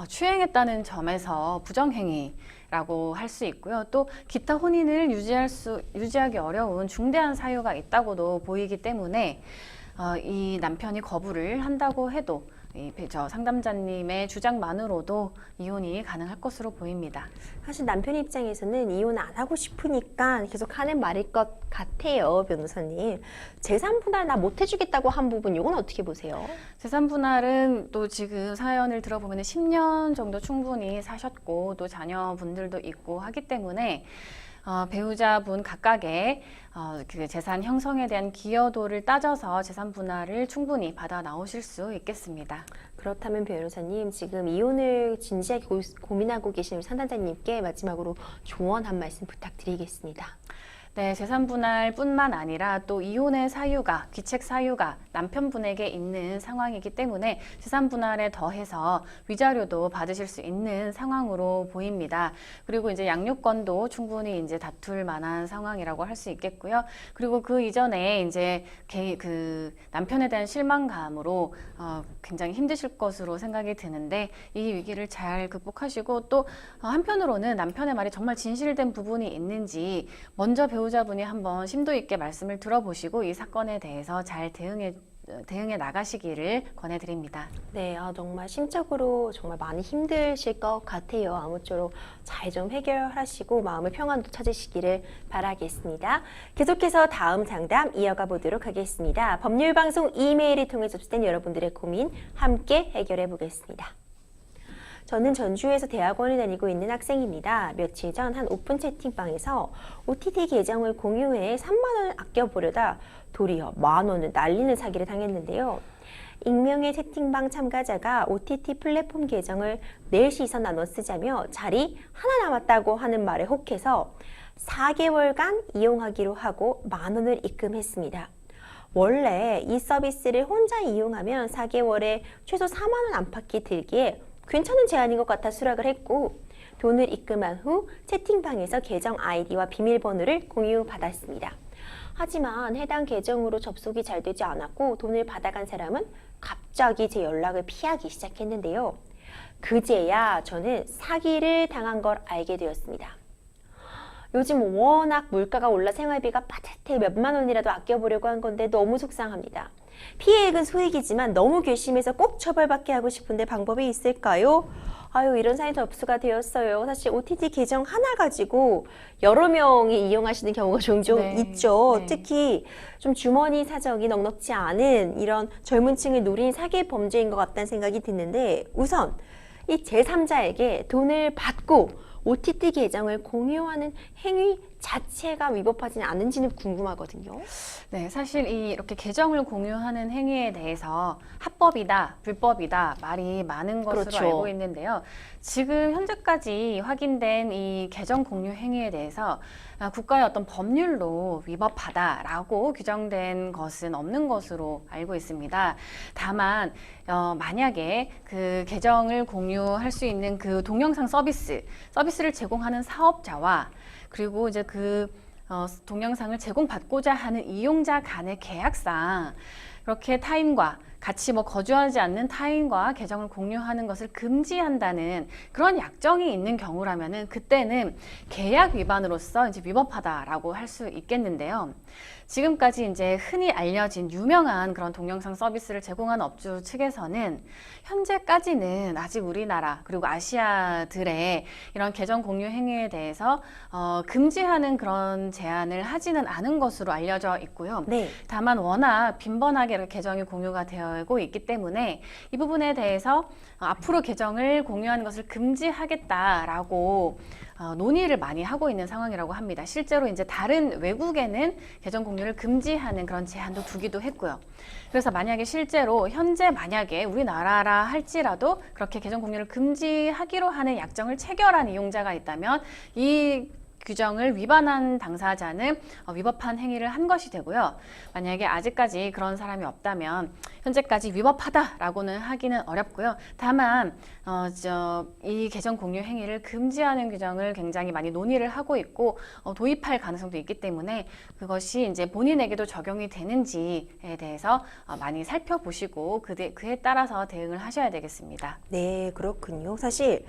추행했다는 점에서 부정행위라고 할 수 있고요. 또 기타 혼인을 유지하기 어려운 중대한 사유가 있다고도 보이기 때문에 이 남편이 거부를 한다고 해도 상담자님의 주장만으로도 이혼이 가능할 것으로 보입니다. 사실 남편 입장에서는 이혼 안 하고 싶으니까 계속 하는 말일 것 같아요, 변호사님. 재산 분할 나 못 해주겠다고 한 부분, 이건 어떻게 보세요? 재산 분할은 또 지금 사연을 들어보면 10년 정도 충분히 사셨고 또 자녀분들도 있고 하기 때문에 배우자분 각각의 그 재산 형성에 대한 기여도를 따져서 재산 분할을 충분히 받아 나오실 수 있겠습니다. 그렇다면 변호사님, 지금 이혼을 진지하게 고민하고 계신 상담자님께 마지막으로 조언 한 말씀 부탁드리겠습니다. 네, 재산 분할뿐만 아니라 또 이혼의 사유가, 귀책 사유가 남편분에게 있는 상황이기 때문에 재산 분할에 더해서 위자료도 받으실 수 있는 상황으로 보입니다. 그리고 이제 양육권도 충분히 이제 다툴 만한 상황이라고 할 수 있겠고요. 그리고 그 이전에 이제 그 남편에 대한 실망감으로 굉장히 힘드실 것으로 생각이 드는데 이 위기를 잘 극복하시고 또 한편으로는 남편의 말이 정말 진실된 부분이 있는지 먼저 배우자분이 한번 심도 있게 말씀을 들어보시고 이 사건에 대해서 잘 대응해 나가시기를 권해드립니다. 네, 정말 심적으로 정말 많이 힘드실 것 같아요. 아무쪼록 잘 좀 해결하시고 마음의 평안도 찾으시기를 바라겠습니다. 계속해서 다음 상담 이어가 보도록 하겠습니다. 법률방송 이메일을 통해 접수된 여러분들의 고민 함께 해결해 보겠습니다. 저는 전주에서 대학원을 다니고 있는 학생입니다. 며칠 전 한 오픈 채팅방에서 OTT 계정을 공유해 3만 원을 아껴보려다 도리어 10,000원을 날리는 사기를 당했는데요. 익명의 채팅방 참가자가 OTT 플랫폼 계정을 넷이서 나눠 쓰자며 자리 하나 남았다고 하는 말에 혹해서 4개월간 이용하기로 하고 10,000원을 입금했습니다. 원래 이 서비스를 혼자 이용하면 4개월에 최소 4만 원 안팎이 들기에 괜찮은 제안인 것 같아 수락을 했고 돈을 입금한 후 채팅방에서 계정 아이디와 비밀번호를 공유받았습니다. 하지만 해당 계정으로 접속이 잘 되지 않았고 돈을 받아간 사람은 갑자기 제 연락을 피하기 시작했는데요. 그제야 저는 사기를 당한 걸 알게 되었습니다. 요즘 워낙 물가가 올라 생활비가 빠듯해 몇만 원이라도 아껴보려고 한 건데 너무 속상합니다. 피해액은 소액이지만 너무 괘씸해서 꼭 처벌받게 하고 싶은데 방법이 있을까요? 이런 사연이 접수가 되었어요. 사실 OTT 계정 하나 가지고 여러 명이 이용하시는 경우가 종종 있죠. 특히 좀 주머니 사정이 넉넉지 않은 이런 젊은 층을 노린 사기 범죄인 것 같다는 생각이 드는데 우선 이 제3자에게 돈을 받고 OTT 계정을 공유하는 행위 자체가 위법하지는 않은지는 궁금하거든요. 네, 사실 이렇게 계정을 공유하는 행위에 대해서 합법이다, 불법이다 말이 많은 것으로 알고 있는데요. 지금 현재까지 확인된 이 계정 공유 행위에 대해서 국가의 어떤 법률로 위법하다라고 규정된 것은 없는 것으로 알고 있습니다. 다만 만약에 그 계정을 공유할 수 있는 그 동영상 서비스를 제공하는 사업자와 그리고 이제 그 동영상을 제공받고자 하는 이용자 간의 계약상 그렇게 타인과 같이 거주하지 않는 타인과 계정을 공유하는 것을 금지한다는 그런 약정이 있는 경우라면은 그때는 계약 위반으로서 이제 위법하다라고 할 수 있겠는데요. 지금까지 이제 흔히 알려진 유명한 그런 동영상 서비스를 제공하는 업주 측에서는 현재까지는 아직 우리나라 그리고 아시아들의 이런 계정 공유 행위에 대해서 금지하는 그런 제안을 하지는 않은 것으로 알려져 있고요. 다만 워낙 빈번하게 이렇게 계정이 공유가 되고 있기 때문에 이 부분에 대해서 앞으로 계정을 공유하는 것을 금지하겠다라고 논의를 많이 하고 있는 상황이라고 합니다. 실제로 이제 다른 외국에는 계정 공유를 금지하는 그런 제한도 두기도 했고요. 그래서 만약에 실제로 현재 만약에 우리나라라 할지라도 그렇게 계정 공유를 금지하기로 하는 약정을 체결한 이용자가 있다면 이 규정을 위반한 당사자는 위법한 행위를 한 것이 되고요. 만약에 아직까지 그런 사람이 없다면 현재까지 위법하다라고는 하기는 어렵고요. 다만 이 계정 공유 행위를 금지하는 규정을 굉장히 많이 논의를 하고 있고 도입할 가능성도 있기 때문에 그것이 이제 본인에게도 적용이 되는지에 대해서 많이 살펴보시고 그에 따라서 대응을 하셔야 되겠습니다. 네, 그렇군요. 사실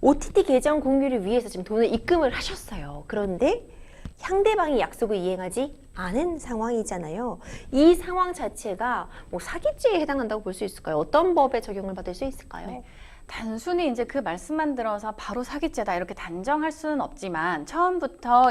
OTT 계정 공유를 위해서 지금 돈을 입금을 하셨어요. 그런데 상대방이 약속을 이행하지 않은 상황이잖아요. 이 상황 자체가 사기죄에 해당한다고 볼 수 있을까요? 어떤 법에 적용을 받을 수 있을까요? 단순히 이제 그 말씀만 들어서 바로 사기죄다 이렇게 단정할 수는 없지만 처음부터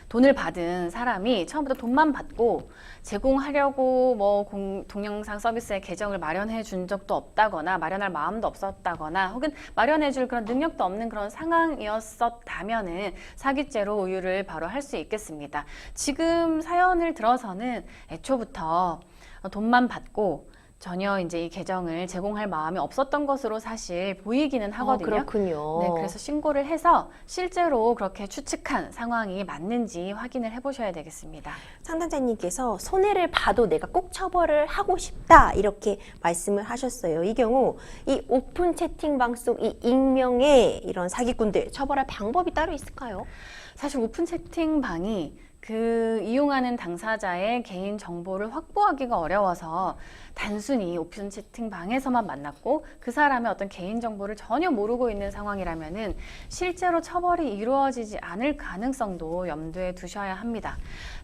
돈을 받은 사람이 처음부터 돈만 받고 제공하려고 동영상 서비스의 계정을 마련해 준 적도 없다거나 마련할 마음도 없었다거나 혹은 마련해 줄 그런 능력도 없는 그런 상황이었었다면은 사기죄로 우유를 바로 할 수 있겠습니다. 지금 사연을 들어서는 애초부터 돈만 받고 전혀 이제 이 계정을 제공할 마음이 없었던 것으로 사실 보이기는 하거든요. 그렇군요. 네, 그래서 신고를 해서 실제로 그렇게 추측한 상황이 맞는지 확인을 해보셔야 되겠습니다. 상담자님께서 손해를 봐도 내가 꼭 처벌을 하고 싶다 이렇게 말씀을 하셨어요. 이 경우 이 오픈 채팅방 속 이 익명의 이런 사기꾼들 처벌할 방법이 따로 있을까요? 사실 오픈 채팅방이 그 이용하는 당사자의 개인 정보를 확보하기가 어려워서 단순히 오픈 채팅방에서만 만났고 그 사람의 어떤 개인 정보를 전혀 모르고 있는 상황이라면은 실제로 처벌이 이루어지지 않을 가능성도 염두에 두셔야 합니다.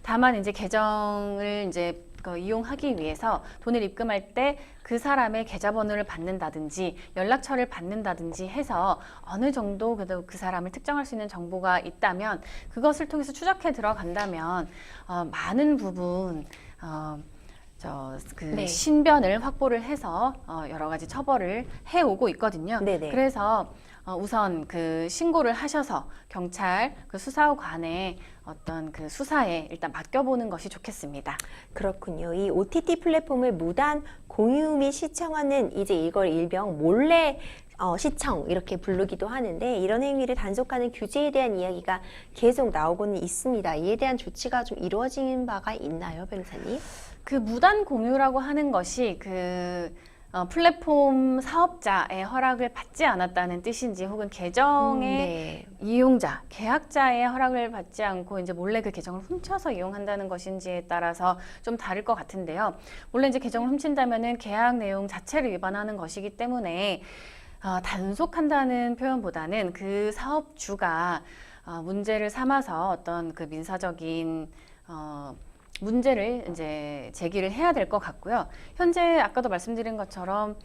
다만 이제 계정을 이제 이용하기 위해서 돈을 입금할 때 그 사람의 계좌번호를 받는다든지 연락처를 받는다든지 해서 어느 정도 그래도 그 사람을 특정할 수 있는 정보가 있다면 그것을 통해서 추적해 들어간다면 많은 부분 네. 신변을 확보를 해서 여러 가지 처벌을 해오고 있거든요. 네네. 그래서 우선 그 신고를 하셔서 경찰 그 수사관의 어떤 그 수사에 일단 맡겨보는 것이 좋겠습니다. 그렇군요. 이 OTT 플랫폼을 무단 공유 및 시청하는 이제 이걸 일명 몰래 시청 이렇게 부르기도 하는데 이런 행위를 단속하는 규제에 대한 이야기가 계속 나오고는 있습니다. 이에 대한 조치가 좀 이루어진 바가 있나요, 변호사님? 그 무단 공유라고 하는 것이 플랫폼 사업자의 허락을 받지 않았다는 뜻인지 혹은 계정의 네. 이용자, 계약자의 허락을 받지 않고 이제 몰래 그 계정을 훔쳐서 이용한다는 것인지에 따라서 좀 다를 것 같은데요. 물론 이제 계정을 훔친다면은 계약 내용 자체를 위반하는 것이기 때문에 단속한다는 표현보다는 그 사업주가 문제를 삼아서 어떤 그 민사적인 문제를 이제 제기를 해야 될 것 같고요. 현재 아까도 말씀드린 것처럼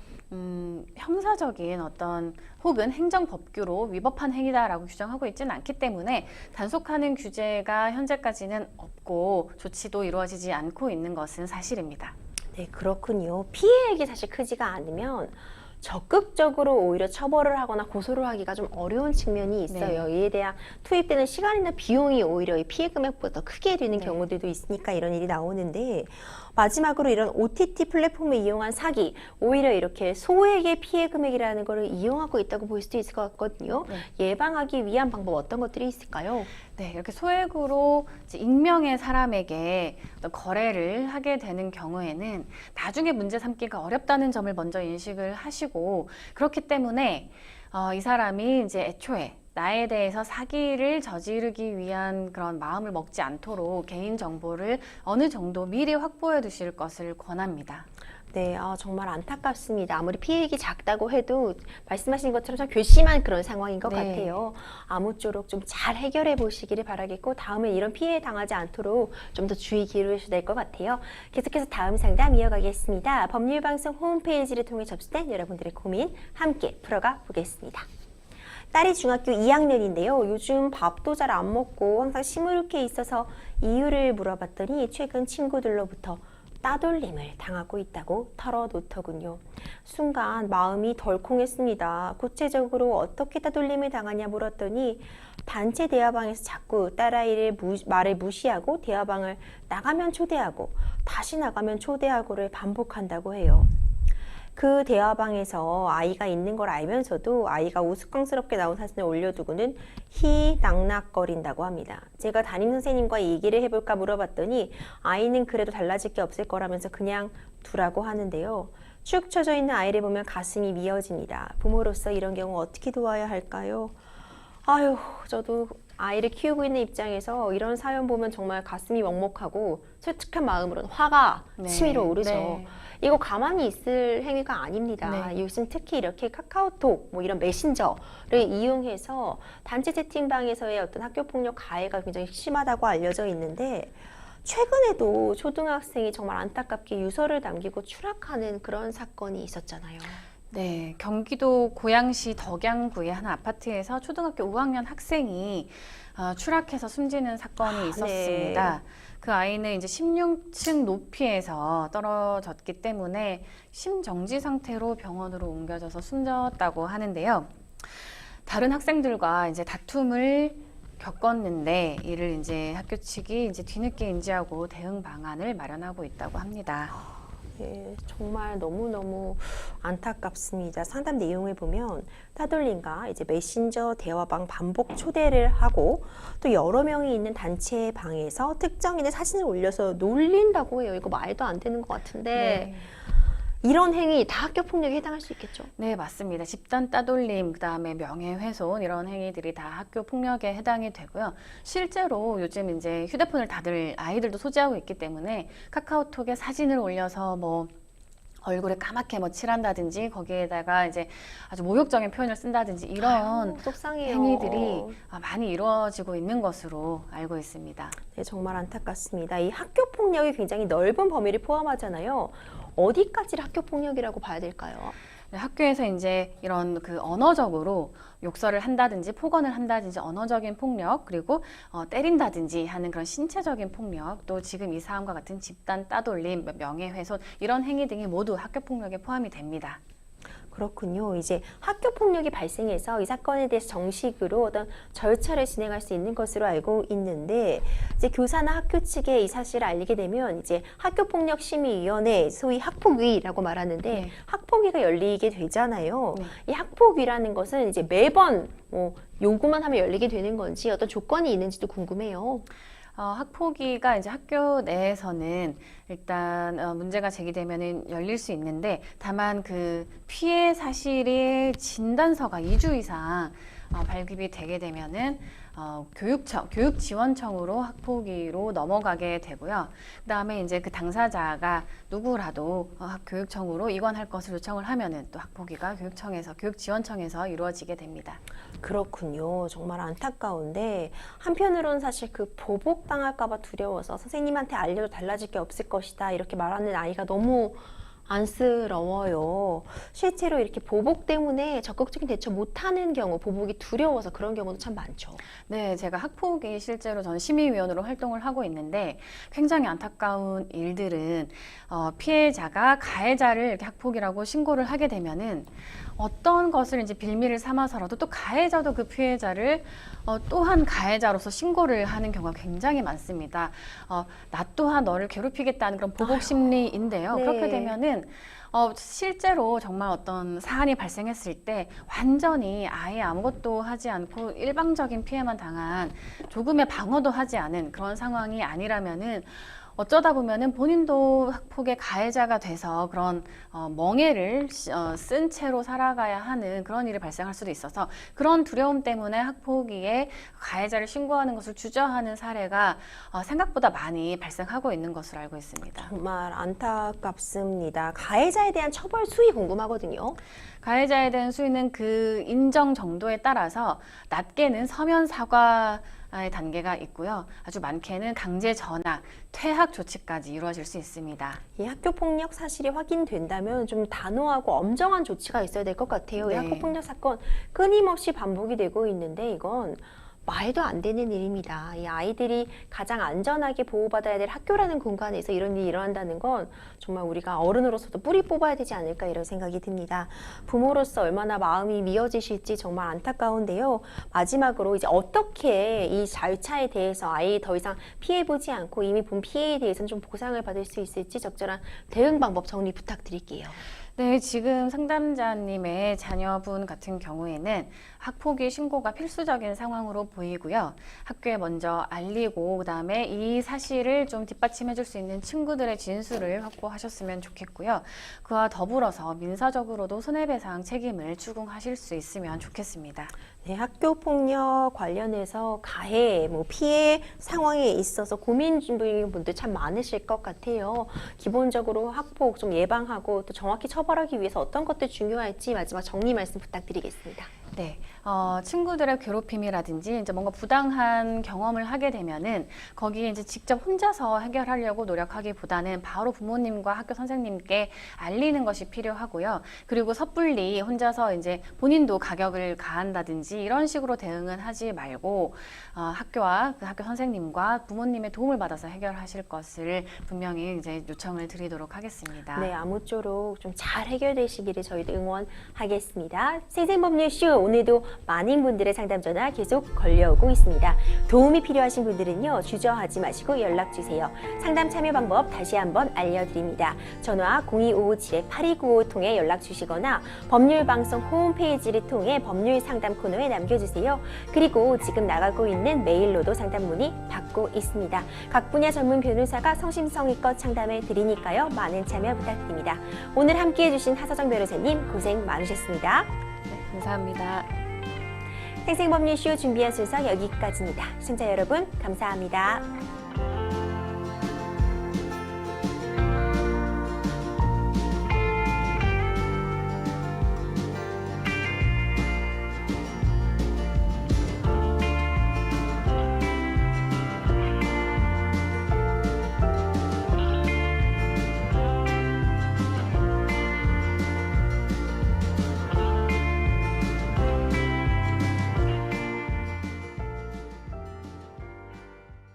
형사적인 어떤 혹은 행정법규로 위법한 행위다라고 규정하고 있지는 않기 때문에 단속하는 규제가 현재까지는 없고 조치도 이루어지지 않고 있는 것은 사실입니다. 네, 그렇군요. 피해액이 사실 크지가 않으면 적극적으로 오히려 처벌을 하거나 고소를 하기가 좀 어려운 측면이 있어요. 이에 대한 투입되는 시간이나 비용이 오히려 이 피해 금액보다 더 크게 되는 경우들도 있으니까 이런 일이 나오는데 마지막으로 이런 OTT 플랫폼을 이용한 사기 오히려 이렇게 소액의 피해 금액이라는 것을 이용하고 있다고 볼 수도 있을 것 같거든요. 예방하기 위한 방법 어떤 것들이 있을까요? 네, 이렇게 소액으로 이제 익명의 사람에게 어떤 거래를 하게 되는 경우에는 나중에 문제 삼기가 어렵다는 점을 먼저 인식을 하시고 그렇기 때문에 이 사람이 이제 애초에 나에 대해서 사기를 저지르기 위한 그런 마음을 먹지 않도록 개인 정보를 어느 정도 미리 확보해 두실 것을 권합니다. 네, 정말 안타깝습니다. 아무리 피해액이 작다고 해도 말씀하신 것처럼 좀 괘씸한 그런 상황인 것 같아요. 아무쪼록 좀 잘 해결해 보시기를 바라겠고 다음에 이런 피해 당하지 않도록 좀 더 주의 기울이셔야 될 것 같아요. 계속해서 다음 상담 이어가겠습니다. 법률방송 홈페이지를 통해 접수된 여러분들의 고민 함께 풀어가 보겠습니다. 딸이 중학교 2학년인데요. 요즘 밥도 잘 안 먹고 항상 시무룩해 있어서 이유를 물어봤더니 최근 친구들로부터 따돌림을 당하고 있다고 털어놓더군요. 순간 마음이 덜컹했습니다. 구체적으로 어떻게 따돌림을 당하냐 물었더니 단체 대화방에서 자꾸 딸아이를 말을 무시하고 대화방을 나가면 초대하고 다시 나가면 초대하고를 반복한다고 해요. 그 대화방에서 아이가 있는 걸 알면서도 아이가 우스꽝스럽게 나온 사진을 올려두고는 희낙낙거린다고 합니다. 제가 담임선생님과 얘기를 해볼까 물어봤더니 아이는 그래도 달라질 게 없을 거라면서 그냥 두라고 하는데요. 축 처져 있는 아이를 보면 가슴이 미어집니다. 부모로서 이런 경우 어떻게 도와야 할까요? 아유, 저도 아이를 키우고 있는 입장에서 이런 사연 보면 정말 가슴이 먹먹하고 솔직한 마음으로는 화가 치밀어 오르죠. 이거 가만히 있을 행위가 아닙니다. 요즘 특히 이렇게 카카오톡, 뭐 이런 메신저를 이용해서 단체 채팅방에서의 어떤 학교폭력 가해가 굉장히 심하다고 알려져 있는데 최근에도 초등학생이 정말 안타깝게 유서를 남기고 추락하는 그런 사건이 있었잖아요. 네, 경기도 고양시 덕양구의 한 아파트에서 초등학교 5학년 학생이 추락해서 숨지는 사건이 있었습니다. 그 아이는 이제 16층 높이에서 떨어졌기 때문에 심정지 상태로 병원으로 옮겨져서 숨졌다고 하는데요. 다른 학생들과 이제 다툼을 겪었는데 이를 이제 학교 측이 이제 뒤늦게 인지하고 대응 방안을 마련하고 있다고 합니다. 예, 정말 너무너무 안타깝습니다. 상담 내용을 보면 따돌림과 이제 메신저 대화방 반복 초대를 하고 또 여러 명이 있는 단체 방에서 특정인의 사진을 올려서 놀린다고 해요. 이거 말도 안 되는 것 같은데 이런 행위 다 학교 폭력에 해당할 수 있겠죠? 네, 맞습니다. 집단 따돌림, 그다음에 명예훼손 이런 행위들이 다 학교 폭력에 해당이 되고요. 실제로 요즘 이제 휴대폰을 다들 아이들도 소지하고 있기 때문에 카카오톡에 사진을 올려서 뭐 얼굴에 까맣게 뭐 칠한다든지 거기에다가 이제 아주 모욕적인 표현을 쓴다든지 이런 속상해요. 행위들이 많이 이루어지고 있는 것으로 알고 있습니다. 네, 정말 안타깝습니다. 이 학교 폭력이 굉장히 넓은 범위를 포함하잖아요. 어디까지를 학교 폭력이라고 봐야 될까요? 네, 학교에서 이제 이런 그 언어적으로 욕설을 한다든지 폭언을 한다든지 언어적인 폭력 그리고 때린다든지 하는 그런 신체적인 폭력 또 지금 이 사안과 같은 집단 따돌림, 명예훼손 이런 행위 등이 모두 학교 폭력에 포함이 됩니다. 그렇군요. 이제 학교 폭력이 발생해서 이 사건에 대해서 정식으로 어떤 절차를 진행할 수 있는 것으로 알고 있는데 이제 교사나 학교 측에 이 사실을 알리게 되면 이제 학교폭력심의위원회 소위 학폭위라고 말하는데 네. 학폭위가 열리게 되잖아요. 네. 이 학폭위라는 것은 이제 매번 요구만 하면 열리게 되는 건지 어떤 조건이 있는지도 궁금해요. 학폭위가 이제 학교 내에서는 일단 문제가 제기되면은 열릴 수 있는데 다만 그 피해 사실의 진단서가 2주 이상 발급이 되게 되면은 교육지원청으로 학폭위로 넘어가게 되고요. 그다음에 이제 그 당사자가 누구라도 교육청으로 이관할 것을 요청을 하면은 또 학폭위가 교육지원청에서 이루어지게 됩니다. 그렇군요. 정말 안타까운데 한편으로는 사실 그 보복당할까 봐 두려워서 선생님한테 알려도 달라질 게 없을 것이다 이렇게 말하는 아이가 너무 안쓰러워요. 실제로 이렇게 보복 때문에 적극적인 대처 못하는 경우, 보복이 두려워서 그런 경우도 참 많죠. 네, 제가 학폭위 실제로 저는 심의위원으로 활동을 하고 있는데 굉장히 안타까운 일들은 피해자가 가해자를 이렇게 학폭이라고 신고를 하게 되면은 어떤 것을 이제 빌미를 삼아서라도 또 가해자도 그 피해자를 또한 가해자로서 신고를 하는 경우가 굉장히 많습니다. 나 또한 너를 괴롭히겠다는 그런 보복 심리인데요. 네. 그렇게 되면은 실제로 정말 어떤 사안이 발생했을 때 완전히 아예 아무것도 하지 않고 일방적인 피해만 당한 조금의 방어도 하지 않은 그런 상황이 아니라면은 어쩌다 보면은 본인도 학폭의 가해자가 돼서 그런 멍해를 쓴 채로 살아가야 하는 그런 일이 발생할 수도 있어서 그런 두려움 때문에 학폭위에 가해자를 신고하는 것을 주저하는 사례가 생각보다 많이 발생하고 있는 것으로 알고 있습니다. 정말 안타깝습니다. 가해자에 대한 처벌 수위 궁금하거든요. 가해자에 대한 수위는 그 인정 정도에 따라서 낮게는 서면 사과의 단계가 있고요. 아주 많게는 강제 전학, 퇴학 조치까지 이루어질 수 있습니다. 이 학교 폭력 사실이 확인된다면 좀 단호하고 엄정한 조치가 있어야 될 것 같아요. 이 네. 학교 폭력 사건 끊임없이 반복이 되고 있는데 이건 말도 안 되는 일입니다. 이 아이들이 가장 안전하게 보호받아야 될 학교라는 공간에서 이런 일이 일어난다는 건 정말 우리가 어른으로서도 뿌리 뽑아야 되지 않을까 이런 생각이 듭니다. 부모로서 얼마나 마음이 미어지실지 정말 안타까운데요. 마지막으로 이제 어떻게 이 절차에 대해서 아이 더 이상 피해보지 않고 이미 본 피해에 대해서는 좀 보상을 받을 수 있을지 적절한 대응 방법 정리 부탁드릴게요. 네, 지금 상담자님의 자녀분 같은 경우에는 학폭위 신고가 필수적인 상황으로 보이고요. 학교에 먼저 알리고 그다음에 이 사실을 좀 뒷받침해 줄 수 있는 친구들의 진술을 확보하셨으면 좋겠고요. 그와 더불어서 민사적으로도 손해배상 책임을 추궁하실 수 있으면 좋겠습니다. 네, 학교 폭력 관련해서 가해, 피해 상황에 있어서 고민 중인 분들 참 많으실 것 같아요. 기본적으로 학폭 좀 예방하고 또 정확히 처벌하기 위해서 어떤 것들 중요할지 마지막 정리 말씀 부탁드리겠습니다. 네, 친구들의 괴롭힘이라든지 이제 뭔가 부당한 경험을 하게 되면은 거기에 이제 직접 혼자서 해결하려고 노력하기보다는 바로 부모님과 학교 선생님께 알리는 것이 필요하고요. 그리고 섣불리 혼자서 이제 본인도 가격을 가한다든지 이런 식으로 대응은 하지 말고 학교와 그 학교 선생님과 부모님의 도움을 받아서 해결하실 것을 분명히 이제 요청을 드리도록 하겠습니다. 네, 아무쪼록 좀 잘 해결되시기를 저희도 응원하겠습니다. 생생법률쇼 오늘도 많은 분들의 상담 전화 계속 걸려오고 있습니다. 도움이 필요하신 분들은요, 주저하지 마시고 연락 주세요. 상담 참여 방법 다시 한번 알려드립니다. 전화 02557-8295 통해 연락 주시거나 법률방송 홈페이지를 통해 법률 상담 코너에 남겨주세요. 그리고 지금 나가고 있는 메일로도 상담 문의 받고 있습니다. 각 분야 전문 변호사가 성심성의껏 상담해 드리니까요. 많은 참여 부탁드립니다. 오늘 함께해 주신 하서정 변호사님 고생 많으셨습니다. 네, 감사합니다. 생생법률쇼 준비한 순서 여기까지입니다. 시청자 여러분 감사합니다.